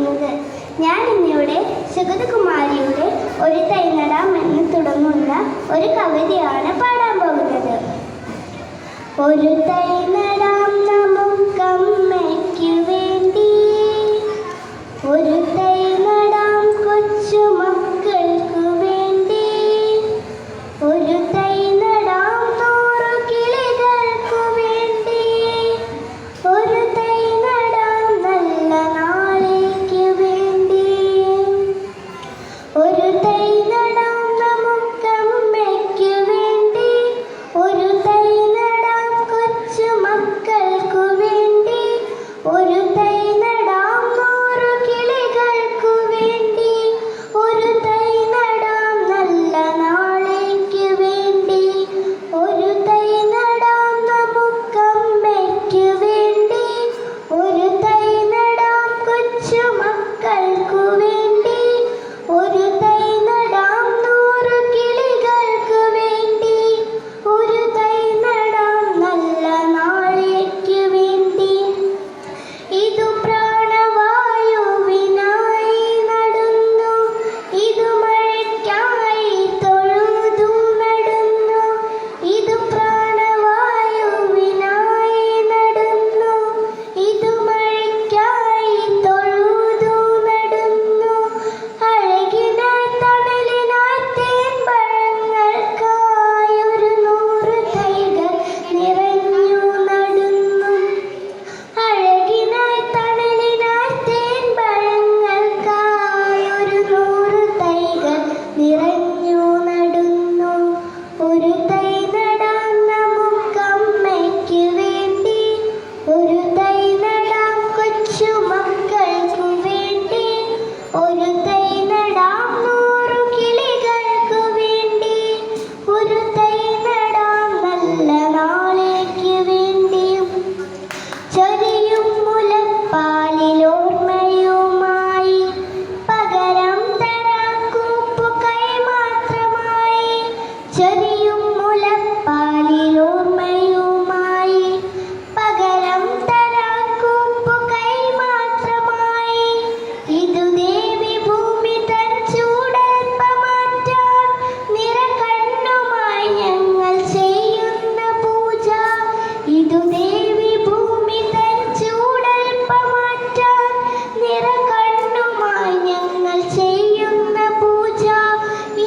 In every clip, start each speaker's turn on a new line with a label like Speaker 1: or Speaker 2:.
Speaker 1: തുടങ്ങുന്നത്. ഞാൻ ഇന്നിവിടെ സുഗതകുമാരിയുടെ ഒരു തൈ നടാം എന്ന് തുടങ്ങുന്ന ഒരു കവിതയാണ് പാടാൻ പോകുന്നത്. ഒരു തൈ നടാം നമുക്കമ്മയ്ക്ക് വേണ്ടി, ഒരു തൈ നടാം കൊച്ചു മക്കൾക്കു വേണ്ടി, ഒരു തൈ നടാം 100 കിളികൾക്കു വേണ്ടി, ഒരു തൈ നടാം നല്ല നാളേക്ക് വേണ്ടി, ഒരു തൈ നടാം നമുക്കമ്മയ്ക്ക് വേണ്ടി, ഒരു തൈ നടാം കൊച്ചു മക്കൾക്കു വേണ്ടി, ഒരു തൈ നടാം 100 കിളികൾക്കു വേണ്ടി, ഒരു തൈ നടാം നല്ല നാളേക്ക് വേണ്ടി, ഒരു തൈ നടാം നമുക്കമ്മയ്ക്ക് വേണ്ടി, ഒരു തൈ നടാം കൊച്ചു മക്കൾക്കു വേണ്ടി, ഒരു തൈ നടാം 100 കിളികൾക്കു വേണ്ടി, ഒരു തൈ നടാം നല്ല നാളേക്ക് വേണ്ടി. ഇതു പ്രാണവായുവിനായി നടുന്നു, ഇതു മഴയ്ക്കായി തൊഴുതു നടുന്നു, ഇതു പ്രാണവായുവിനായി നടുന്നു, ഇതു മഴയ്ക്കായി തൊഴുതു നടുന്നു, അഴകിനായി തണലിനായി തേൻപഴങ്ങൾക്കായി ഒരു 100 തൈകൾ നിറഞ്ഞു നടുന്നു, അഴകിനായി തണലിനായി തേൻപഴങ്ങൾക്കായി ഒരു 100 തൈകൾ നിറഞ്ഞു നടുന്നു, ഒരു തൈ നടാം നമുക്കമ്മയ്ക്ക് വേണ്ടി, ഒരു തൈ നടാം കൊച്ചു മക്കൾക്കു വേണ്ടി, ഒരു തൈ നടാം 100 കിളികൾക്കു വേണ്ടി, ഒരു തൈ നടാം നല്ല നാളേക്ക് വേണ്ടി. ചൊരിയും മുലപ്പാലിൽ ഓർമ്മയുമായി പകരം തരാം കൂപ്പുകൈ മാത്രമായി, ചൊരിയും മുലപ്പാലിൽ ഓർമ്മയുമായി പകരം തരാം കൂപ്പുകൈ മാത്രമായി. ഇതു ദേവി ഭൂമി തൻ ചൂടൽപ്പമാറ്റാൻ നിറകണ്ണുമായി ഞങ്ങൾ ചെയ്യുന്ന പൂജ, ഇതു ദേവി ഭൂമി തൻ ചൂടൽപ്പമാറ്റാൻ നിറകണ്ണുമായി ഞങ്ങൾ ചെയ്യുന്ന പൂജ,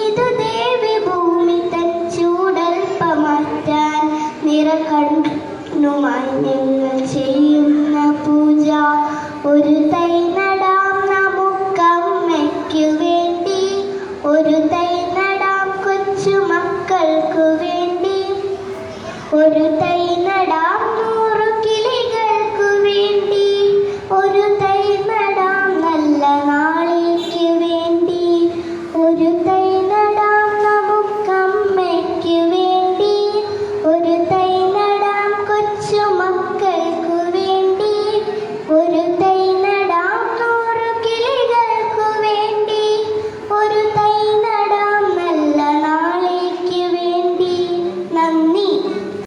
Speaker 1: ഇതു ദേവി ഭൂമി തൻ ചൂടൽപ്പമാറ്റാൻ നിറകണ്ണുമായി ഞങ്ങൾ ചെയ്യുന്ന പൂജ. ഒരു തൈ നടാം നമുക്കമ്മയ്ക്ക് വേണ്ടി, ഒരു തൈ നടാം കൊച്ചു മക്കൾക്കു വേണ്ടി, ഒരു തൈ നടാം